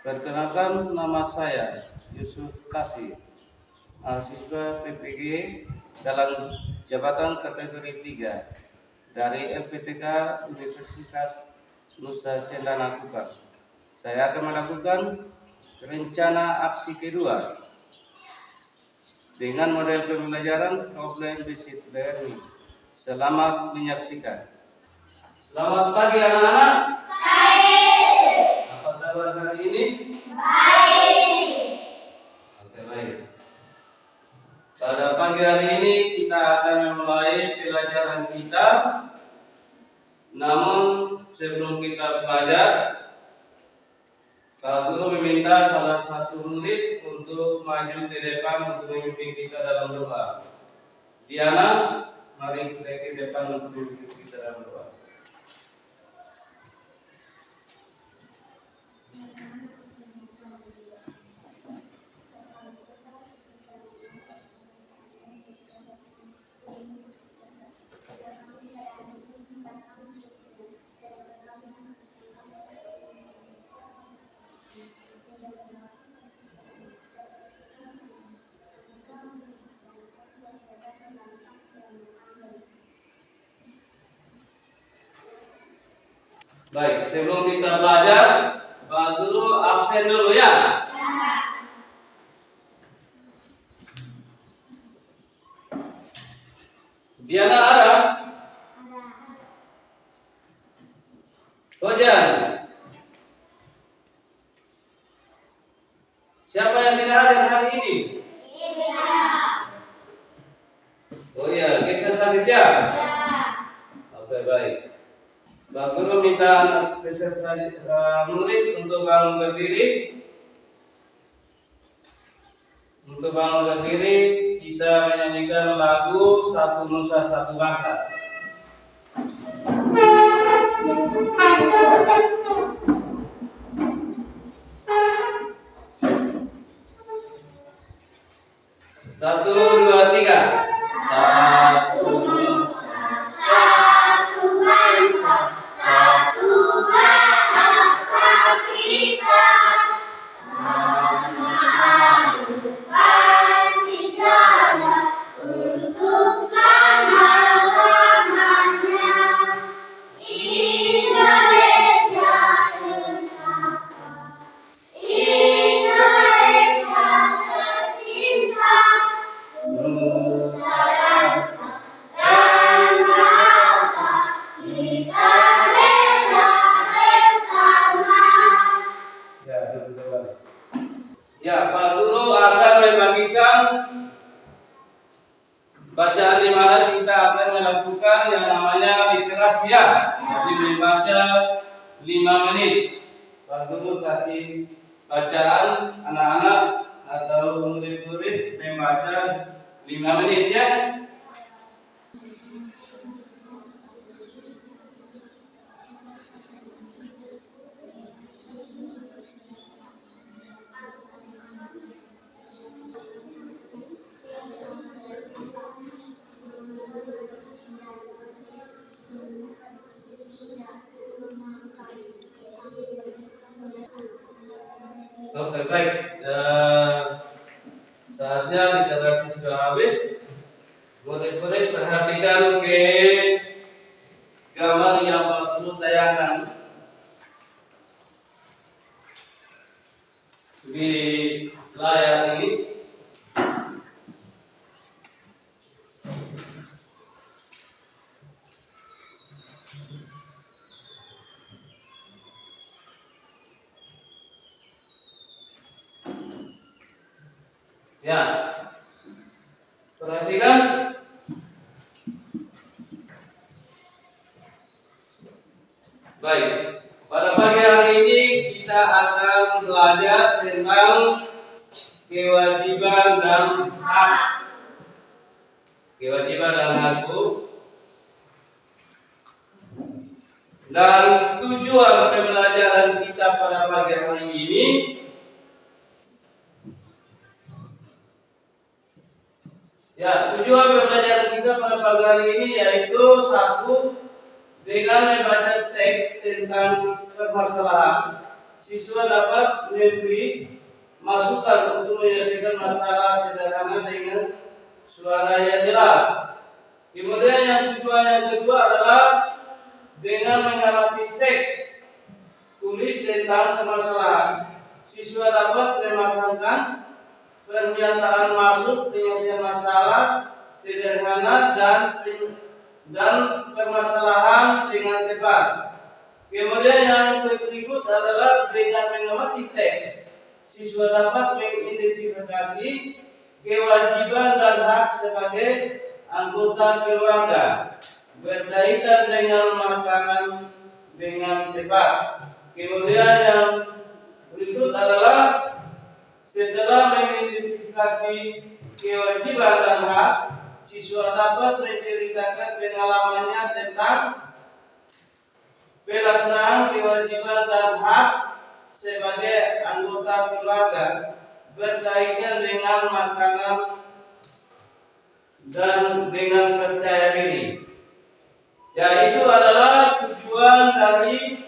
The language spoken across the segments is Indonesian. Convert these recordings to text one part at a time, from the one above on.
Perkenalkan, nama saya Yusuf Kasih, mahasiswa PPG dalam jabatan kategori 3 dari LPTK Universitas Nusa Cendana Kupang. Saya akan melakukan rencana aksi kedua dengan model pembelajaran problem based learning. Selamat menyaksikan. Selamat pagi anak-anak. Apa kabar hari ini? Oke, baik. Pada pagi hari ini kita akan memulai pelajaran kita. Namun sebelum kita belajar, Pak Guru meminta salah satu murid untuk maju ke depan untuk memimpin kita dalam doa. Diana, mari kita ke depan untuk memimpin kita dalam doa. Baik, sebelum kita belajar, Pak Guru absen dulu ya. Diana ada? Ojan. Siapa yang tidak hadir hari ini? Oh iya, Kesha sakit ya? Oke, baik. Pak Guru minta peserta murid untuk bangun berdiri. Untuk bangun berdiri, kita menyanyikan lagu Satu Nusa Satu Bangsa. Satu, dua, tiga. Satu Nusa, satu bangsa, satu bahasa kita. Mengadu pasti jalan untuk selama-lamanya. Indonesia bersama, Indonesia tercinta, Nusa bangsa dan bahasa kita rela bersama. Ya, betul. Ya, Pak Guru akan membagikan bacaan di mana kita akan melakukan yang namanya literasi ya. Jadi membaca 5 menit. Pak Guru kasih bacaan anak-anak atau murid-murid membaca 5 menit ya. Oke, baik. Saatnya literasi sudah habis. Murid-murid perhatikan ke gambar yang Pak Guru tayangkan di layar ini. Ya, perhatikan. Baik, pada pagi hari ini kita akan belajar tentang kewajiban dan hak. Kewajiban dan hak. Dan tujuan pembelajaran kita pada pagi hari ini ya, tujuan pembelajaran kita pada pagi hari ini yaitu satu, dengan membaca teks tentang permasalahan siswa dapat memberi masukan untuk menyelesaikan masalah sederhana dengan suara yang jelas. Kemudian yang kedua adalah dengan mengamati teks tulis tentang permasalahan, siswa dapat memasangkan pernyataan maksud penyelesaian masalah sederhana dan permasalahan dengan tepat. Kemudian yang berikut adalah dengan mengamati teks, siswa dapat mengidentifikasi kewajiban dan hak sebagai anggota keluarga berkaitan dengan makanan dengan tepat. Kemudian yang berikut adalah setelah mengidentifikasi kewajiban dan hak, siswa dapat menceritakan pengalamannya tentang pelaksanaan kewajiban dan hak sebagai anggota keluarga berkaitan dengan makanan dan dengan percaya diri. Ya, itu adalah tujuan dari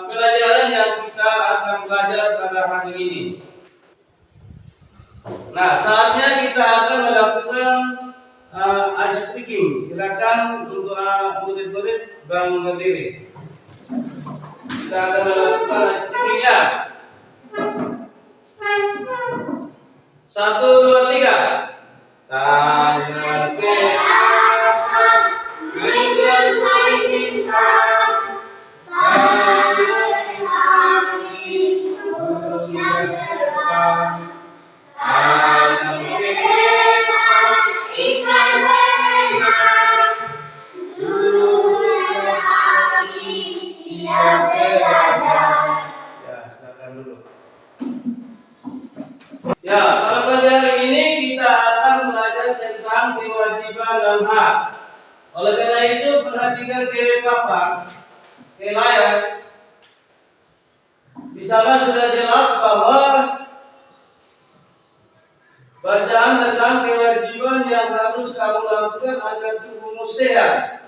pelajaran yang kita akan belajar pada hari ini. Nah, saatnya kita akan melakukan ice breaking. Silakan untuk murid-murid bangun berdiri. Kita akan melakukan ice breaking ya. 1, 2, 3. Tangan ke atas, menggantungkan bintang, tangan di samping, dunia depan, tangan ke depan, ikan berenang, dunia lagi siap belajar. Ya, silakan dulu. Ya, pada pagi hari ini kita akan belajar tentang kewajiban dan hak. Oleh karena itu, perhatikan ke papan, ke layar. Di sana sudah jelas bahwa bacaan tentang kewajiban yang harus kamu lakukan agar tubuhmu sehat.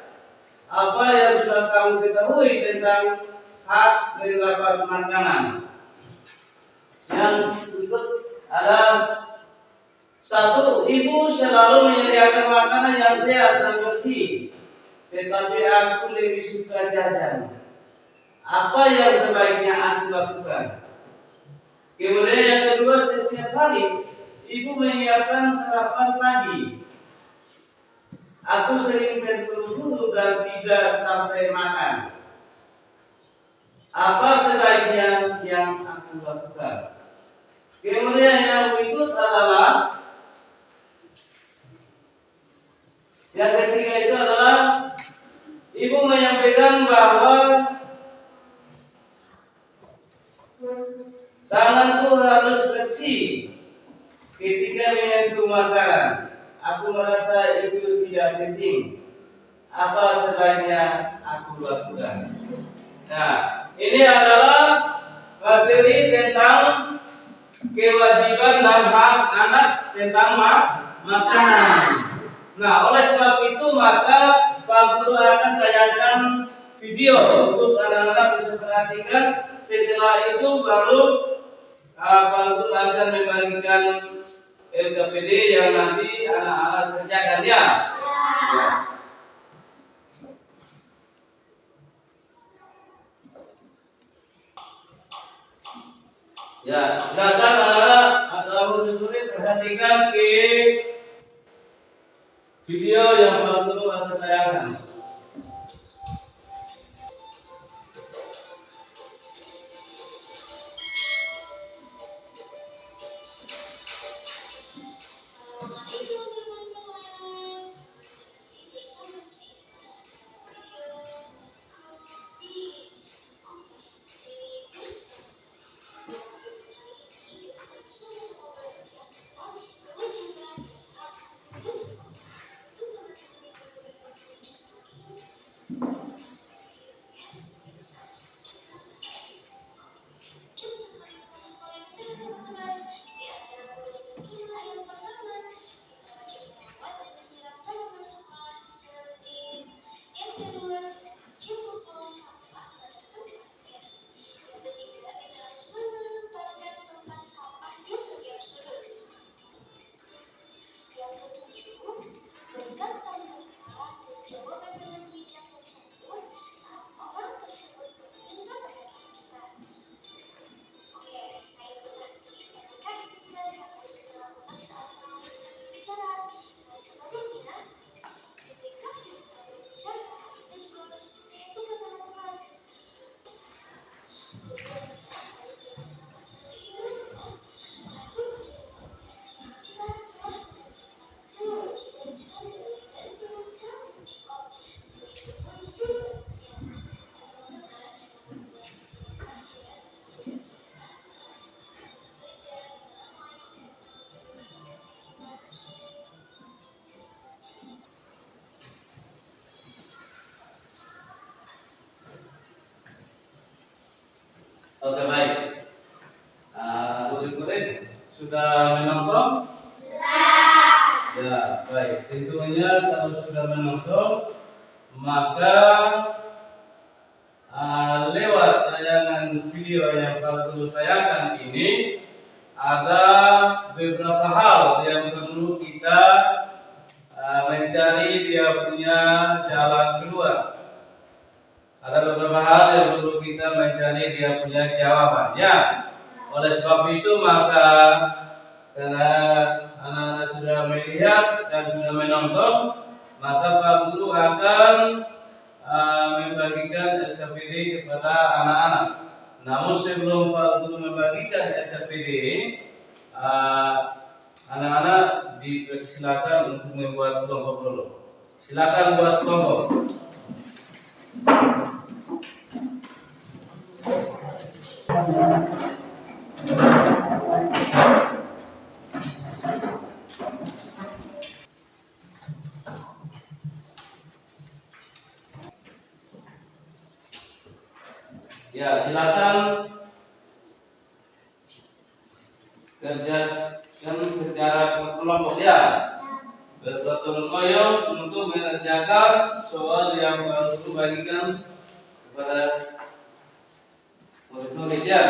Apa yang sudah kamu ketahui tentang hak mendapat makanan? Yang berikut ada 1. Ibu selalu menyediakan makanan yang sehat dan bersih, tetapi aku lebih suka jajan. Apa yang sebaiknya aku lakukan? Kemudian yang kedua, setiap hari ibu menyiapkan sarapan pagi. Aku sering terburu-buru dan tidak sampai makan. Apa sebaiknya yang aku lakukan? Kemudian yang berikut adalah yang ketiga, itu adalah ibu menyampaikan bahwa tanganku harus bersih ketika menyentuh makanan. Aku merasa itu tidak penting. Apa sebaiknya aku lakukan? Nah, ini adalah materi tentang kewajiban dan hak anak tentang makanan. Nah, oleh sebab itu maka Pak Guru akan tayangkan video untuk anak-anak bisa perhatikan. Setelah itu baru Pak Guru akan membagikan LKPD yang nanti anak-anak kerjakan ya. Ya, silakan anak-anak atau murid-murid perhatikan ke video yang Pak Guru akan tayangkan. Oke baik. Murid-murid sudah menonton? Ya baik. Tentunya kalau sudah menonton maka lewat tayangan video yang Pak tayangkan ini ada beberapa hal yang perlu kita mencari dia punya jalan keluar. Ada beberapa hal yang perlu kita mencari dia punya jawabannya. Oleh sebab itu maka karena anak-anak sudah melihat dan sudah menonton, maka Pak Guru akan membagikan LKPD kepada anak-anak. Namun sebelum Pak Guru membagikan LKPD, anak-anak dipersilakan untuk membuat kelompok dulu. Silakan buat kelompok. Ya, silakan kerjakan secara kelompok ya. Bergotong royong untuk mengerjakan soal yang baru bagikan kepada murid-murid ya.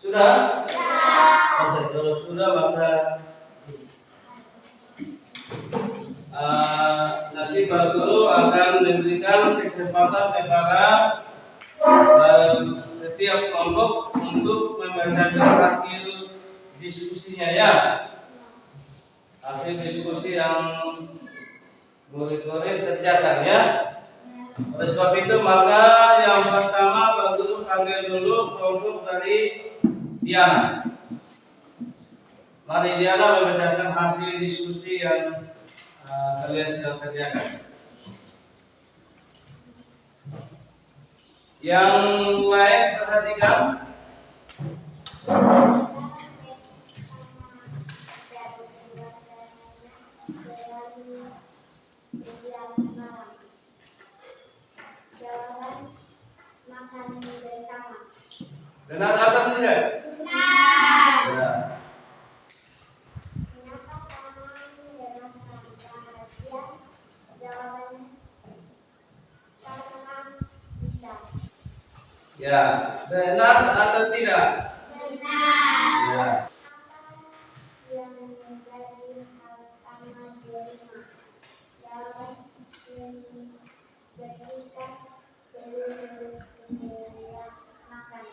Sudah? Oke, kalau sudah maka nanti Pak Guru akan memberikan kesempatan kepada setiap kelompok untuk membacakan hasil diskusinya ya. Hasil diskusi yang murid-murid kerjakan ya. Oleh sebab itu maka yang pertama Pak Guru panggil dulu kelompok dari Diana. Mari Diana membacakan hasil diskusi yang kalian sedang kerjakan. Yang lain perhatikan. Jawaban makan bersama. Benar atau tidak? Benar. Ya. Kenapa taman berdasarkan bahagia? Jawabannya karena bisa. Ya, benar atau tidak? Benar. Ya. Apa yang menjadi hal utama di rumah? Jawaban bersihkan seluruh media makan.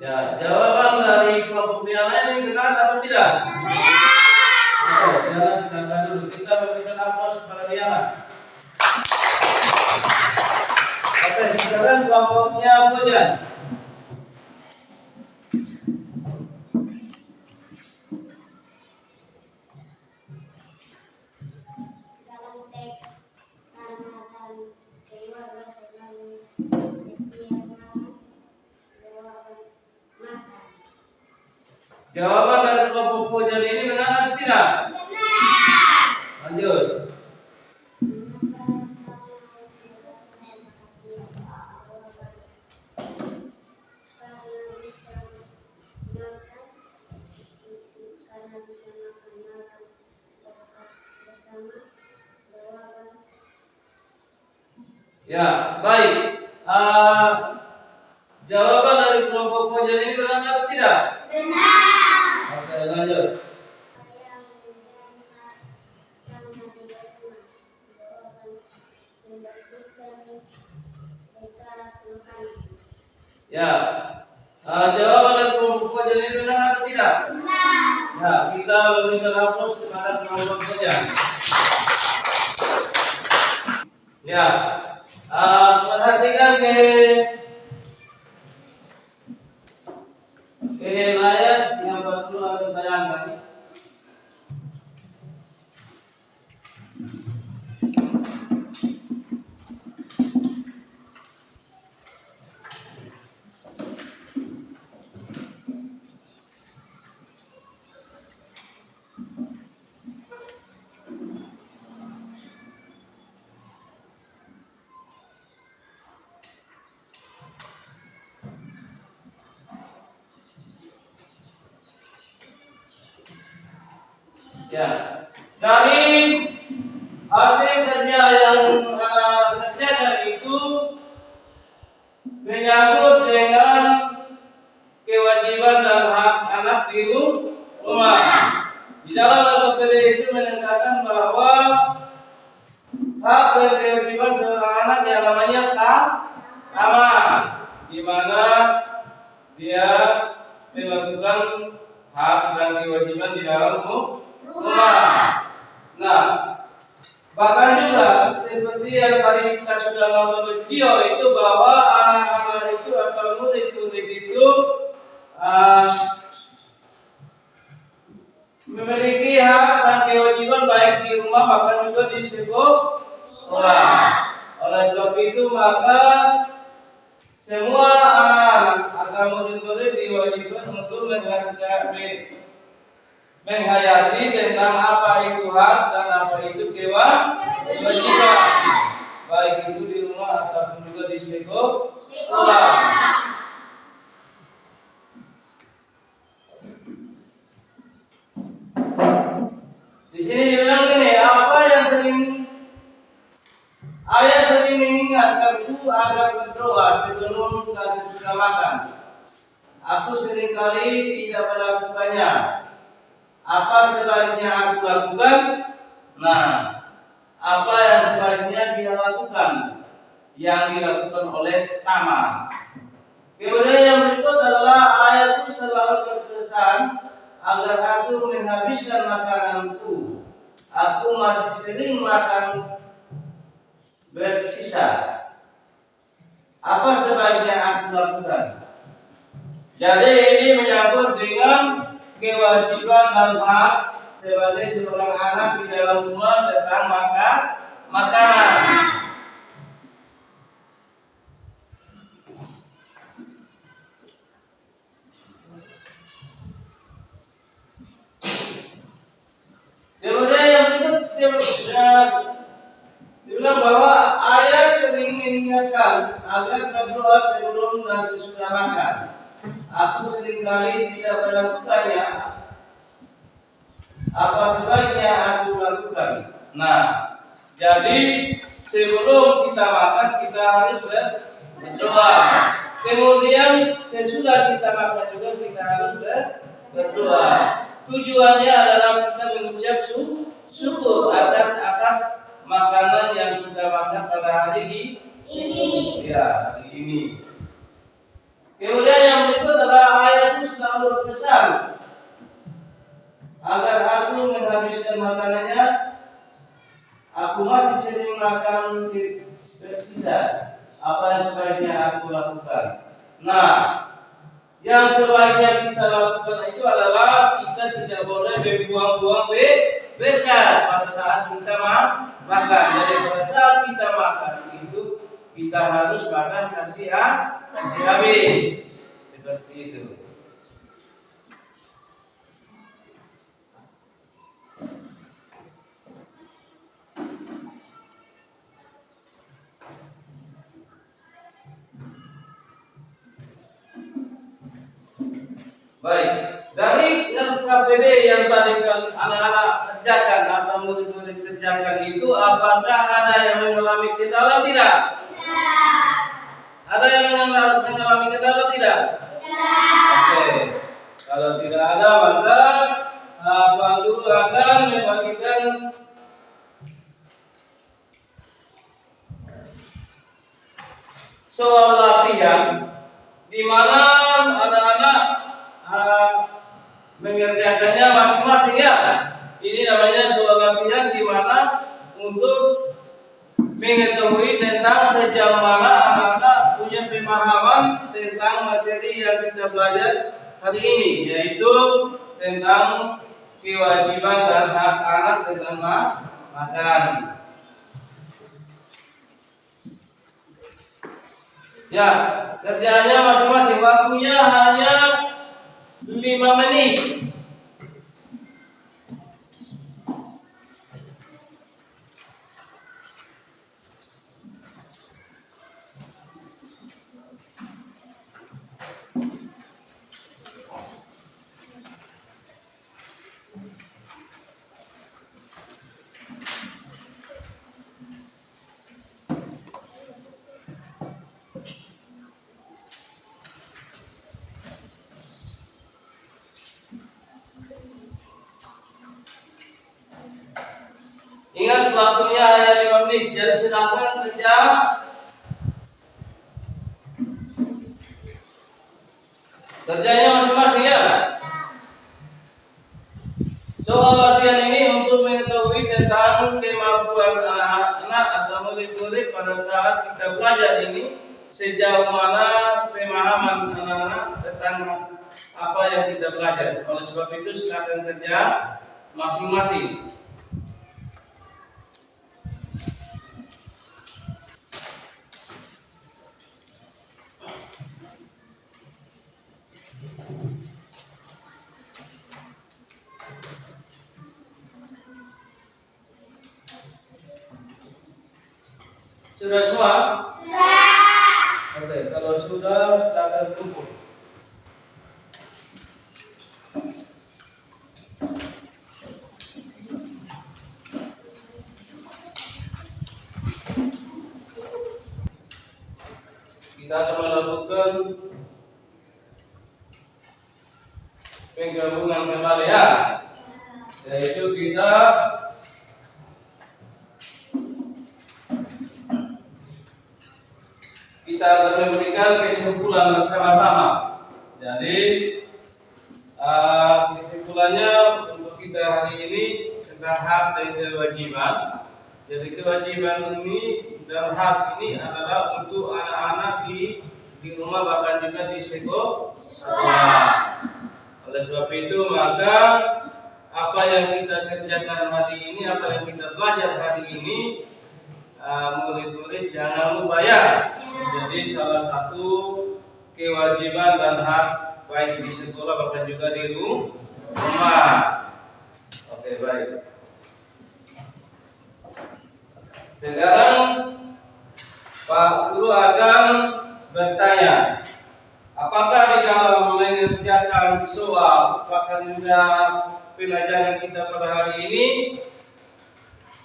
Ya, jawaban dari kelompok Diana ini benar atau tidak? Benar. Oke, Diana silakan dulu. Kita memberikan aplaus kepada Diana. Oke, sekarang kelompoknya Pujan. Dalam teks karena dan keluarga selalu setiap malam jawaban makan. Jawaban dari kelompok Pujan ini benar atau tidak? Benar. Lanjut. Kenapa kamu bisa makan malam bersama? Jawaban. Ya, baik. Jawaban dari kelompok pojok ini benar atau tidak? Benar. Oke, lanjut. Yang menjadi hak karena di rumah. Jawaban. Membersihkan bekas makanan. Ya. Jawaban dari kelompok pojok ini benar atau tidak? Benar. Ya, kita meminta hapus kepada kelompok pojok. Ya. Perhatikan ke layar yang baru ada bayangkan. Ya, dari hasil kerja yang kerjakan itu menyangkut dengan kewajiban dan hak anak di rumah. Di dalam LPD itu menyatakan bahwa hak dan kewajiban seorang anak yang namanya taman, di mana dia melakukan hak dan kewajiban di dalam rumah. Nah, bahkan juga seperti yang tadi kita sudah nonton video itu bahwa anak-anak itu atau murid-murid itu memiliki hak dan kewajiban baik di rumah bahkan juga di sekolah. Oleh sebab itu maka semua anak atau murid-murid diwajibkan untuk menghayati tentang apa itu hak dan apa itu kewajiban, baik itu di rumah ataupun juga di sekolah. Di sini dibilang gini, apa yang ayah sering mengingatkanku agar berdoa sebelum dan sesudah makan. Aku seringkali tidak melakukannya. Apa sebaiknya aku lakukan? Nah, apa yang sebaiknya dia lakukan? Yang dilakukan oleh Tamar. Kemudian yang berikut adalah ayatku selalu berpesan agar aku menghabiskan makananku. Aku masih sering makan bersisa. Apa sebaiknya aku lakukan? Jadi ini menyangkut dengan kewajiban dan hak sebagai seorang anak di dalam rumah tentang makanan. Kemudian yang berikut dibilang bahwa ayah sering mengingatkan agar berdoa sebelum dan sesudah makan. Aku seringkali tidak melakukannya. Apa sebaiknya aku lakukan? Nah, jadi sebelum kita makan kita harus berdoa. Kemudian sesudah kita makan juga kita harus berdoa. Tujuannya adalah kita mengucap syukur atas makanan yang kita makan pada hari ini. Ya, hari ini. Kemudian yang berikut adalah ayatku selalu berpesan agar aku menghabiskan makanannya. Aku masih sering makan tersisa. Apa yang sebaiknya aku lakukan? Nah, yang sebaiknya kita lakukan itu adalah kita tidak boleh membuang-buang bekas pada saat kita makan. Jadi pada saat kita makan itu kita harus makan kasih habis. Seperti itu. Baik, dari yang KPD yang tadi anak-anak kerjakan atau murid-murid kerjakan itu, apakah ada yang mengalami kendala tidak? Tidak. Ada yang mengalami kendala tidak? Tidak. Oke. Kalau tidak ada, maka Pak Guru akan membagikan soal latihan di mana anak-anak mengerjakannya masing-masing ya. Ini namanya soal latihan di mana untuk mengetahui tentang sejauh mana anak-anak punya pemahaman tentang materi yang kita belajar hari ini, yaitu tentang kewajiban dan hak anak tentang makan. Ya, kerjanya masing-masing, waktunya hanya 5 menit. Ingat waktunya hanya 5 menit, jadi silakan kerja. Kerjanya masing-masing ya. Soal latihan ini untuk mengetahui tentang kemampuan anak-anak atau murid-murid pada saat kita belajar ini, sejauh mana pemahaman anak-anak tentang apa yang kita belajar. Oleh sebab itu silakan kerja masing-masing. Sudah semua? Sudah. Oke, kalau sudah silakan kumpul. Kita akan melakukan penggabungan kembali ya, yaitu kita akan memberikan kesimpulan bersama-sama. Jadi kesimpulannya untuk kita hari ini tentang hak dan kewajiban. Jadi kewajiban ini dan hak ini adalah untuk anak-anak di rumah, bahkan juga di sekolah. Oleh sebab itu maka apa yang kita kerjakan hari ini, apa yang kita belajar hari ini, murid-murid jangan lupa ya. Jadi salah satu kewajiban dan hak baik di sekolah bahkan juga di rumah. Oke, baik. Sekarang Pak Guru akan bertanya, apakah di dalam mengerjakan soal bahkan juga pelajaran kita pada hari ini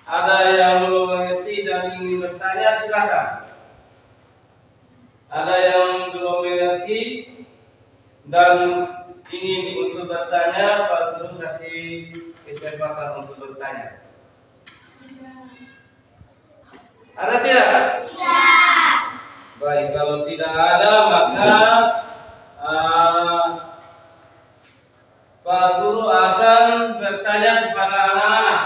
ada yang belum mengerti dan ingin bertanya, silakan. Ada yang belum mengerti dan ingin untuk bertanya, Pak Guru kasih kesempatan untuk bertanya. Ada tidak? Tidak. Baik, kalau tidak ada maka Pak Guru akan bertanya kepada anak-anak.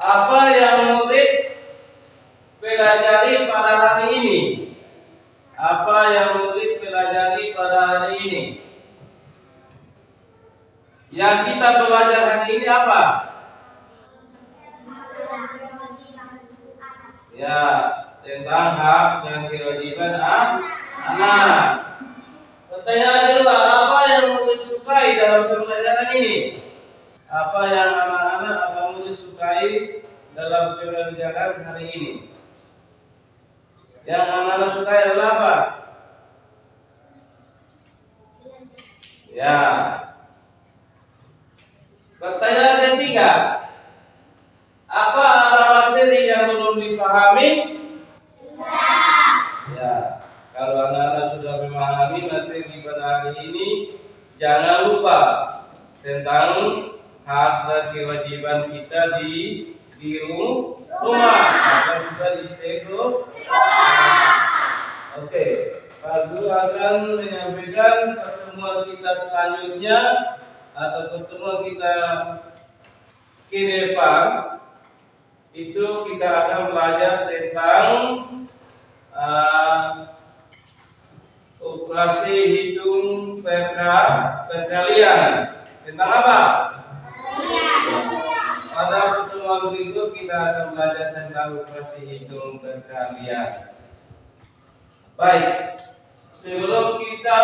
Apa yang murid pelajari pada hari ini? Apa yang murid pelajari pada hari ini? Yang kita belajar hari ini apa? Ya, tentang hak dan kewajiban anak. Pertanyaan kedua, apa yang murid sukai dalam pembelajaran ini? Apa yang anak-anak atau murid sukai dalam pembelajaran hari ini? Yang anak-anak sukai adalah apa? Ya. Pertanyaan ketiga, apa ada materi yang belum dipahami? Ya, kalau anak-anak sudah memahami materi pada hari ini, jangan lupa tentang hak dan kewajiban kita di rumah atau juga di sekolah. Oke, Pak Guru akan menyampaikan pertemuan kita selanjutnya atau pertemuan kita ke depan. Itu kita akan belajar tentang operasi hitung perkalian. Tentang apa? Pada pertemuan berikut kita akan belajar tentang operasi hitung perkalian. Baik, sebelum kita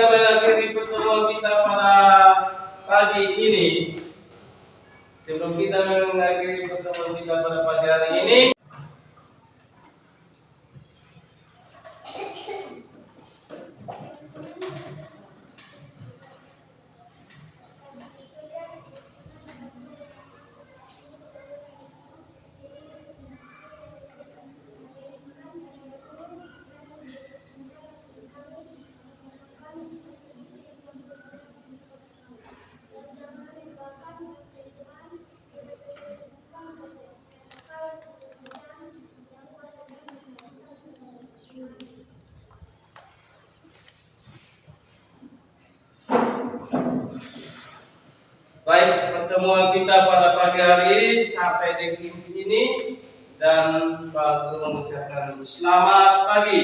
mengakhiri pertemuan kita pada pagi ini, pertemuan kita pada pagi hari ini sampai di sini, dan Pak Guru mengucapkan selamat pagi.